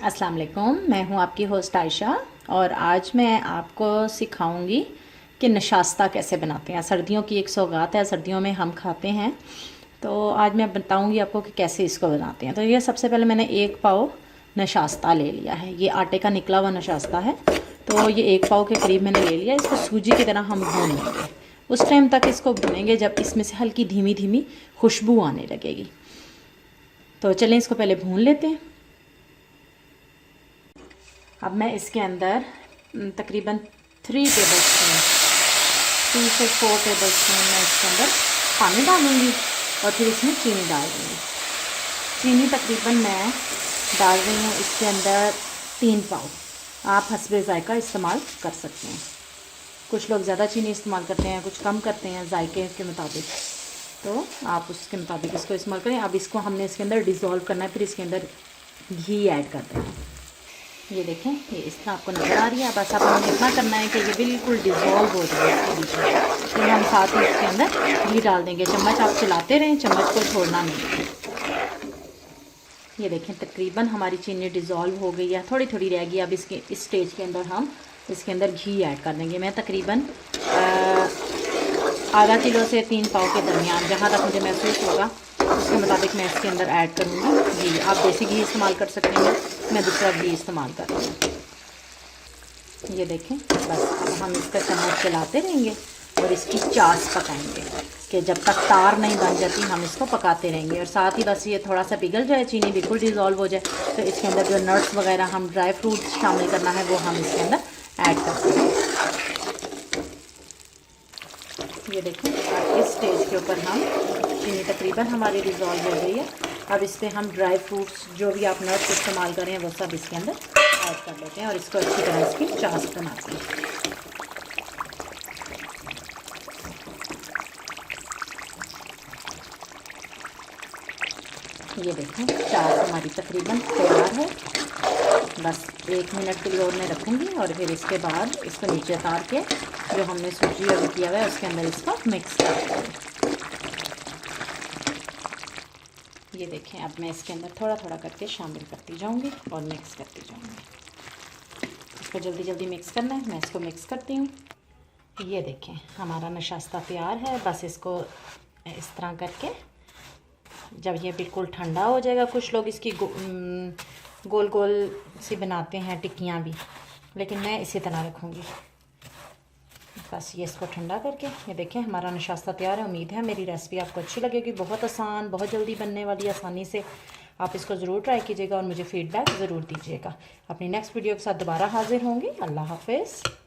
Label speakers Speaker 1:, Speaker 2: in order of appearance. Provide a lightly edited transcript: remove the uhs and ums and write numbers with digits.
Speaker 1: अस्सलाम वालेकुम, मैं हूं आपकी होस्ट आयशा और आज मैं आपको सिखाऊंगी कि नशास्ता कैसे बनाते हैं। सर्दियों की एक सौगात है, सर्दियों में हम खाते हैं। तो आज मैं बताऊंगी आपको कि कैसे इसको बनाते हैं। तो ये सबसे पहले मैंने 1 पाव नशास्ता ले लिया है। ये आटे का निकला हुआ नशास्ता है। तो ये 1 पाव के करीब मैंने ले लिया। इसको सूजी की तरह हम भून लेंगे। उस टाइम तक इसको भूनेंगे जब इसमें से हल्की धीमी धीमी खुशबू आने लगेगी। तो चलें इसको पहले भून लेते हैं। अब मैं इसके अंदर तकरीबन 3 टेबल स्पून 2 से 4 टेबल स्पून मैं इसके अंदर पानी डालूँगी और फिर इसमें चीनी डाल दूँगी। चीनी तकरीबन मैं डाल रही हूँ इसके अंदर 3 पाव। आप हस्बे ज़ायका इस्तेमाल कर सकते हैं। कुछ लोग ज़्यादा चीनी इस्तेमाल करते हैं, कुछ कम करते हैं जायके के मुताबिक, तो आप उसके मुताबिक इसको इस्तेमाल करें। अब इसको हमने इसके अंदर डिज़ोल्व करना है, फिर इसके अंदर घी ऐड कर देना है। ये देखें, ये इस तरह आपको नज़र आ रही है। बस अब हमें इतना करना है कि ये बिल्कुल डिज़ोल्व हो जाए इसके बीच में। फिर हम साथ ही इसके अंदर घी डाल देंगे। चम्मच आप चलाते रहें, चम्मच को छोड़ना नहीं। ये देखें, तकरीबन हमारी चीनी डिज़ोल्व हो गई है, थोड़ी थोड़ी रह गई। अब इसके इस स्टेज के अंदर हम इसके अंदर घी ऐड कर देंगे। मैं तकरीबन आधा किलो से 3 पाव के दरमियान, जहाँ तक मुझे महसूस होगा उसके मुताबिक मैं इसके अंदर ऐड करूँगी घी। आप देसी घी इस्तेमाल कर सकते हैं, मैं दूसरा घी इस्तेमाल कर रही हूँ। ये देखें, बस अब हम इसका चम्मच चलाते रहेंगे और इसकी चास पकाएंगे कि जब तक तार नहीं बन जाती हम इसको पकाते रहेंगे। और साथ ही बस ये थोड़ा सा पिघल जाए, चीनी बिल्कुल डिज़ोल्व हो जाए, तो इसके अंदर जो नट्स वगैरह हम ड्राई फ्रूट्स शामिल करना है वो हम इसके अंदर ऐड करते हैं। ये देखें, इस स्टेज के ऊपर हम चीनी तकरीबन हमारी डिज़ोल्व हो गई है। अब इस पर हम ड्राई फ्रूट्स जो भी आप नट्स इस्तेमाल करें वो सब इसके अंदर ऐड कर लेते हैं और इसको अच्छी तरह इसकी चास बनाते हैं। ये देखें, चास हमारी तकरीबन तैयार है। बस 1 मिनट के लिए और मैं रखूँगी और फिर इसके बाद इसको नीचे उतार के जो हमने सूजी अभी किया हुआ है उसके अंदर इसको मिक्स कर देंगे। ये देखें, अब मैं इसके अंदर थोड़ा थोड़ा करके शामिल करती जाऊंगी और मिक्स करती जाऊंगी। इसको जल्दी जल्दी मिक्स करना है, मैं इसको मिक्स करती हूँ। ये देखें, हमारा नशास्ता तैयार है। बस इसको इस तरह करके जब ये बिल्कुल ठंडा हो जाएगा, कुछ लोग इसकी गोल गोल सी बनाते हैं टिक्कियाँ भी, लेकिन मैं इसी तरह रखूँगी। बस ये इसको ठंडा करके, ये देखें हमारा नशास्ता तैयार है। उम्मीद है मेरी रेसिपी आपको अच्छी लगेगी। बहुत आसान, बहुत जल्दी बनने वाली, आसानी से आप इसको ज़रूर ट्राई कीजिएगा और मुझे फ़ीडबैक ज़रूर दीजिएगा। अपनी नेक्स्ट वीडियो के साथ दोबारा हाजिर होंगी। अल्लाह हाफ़िज़।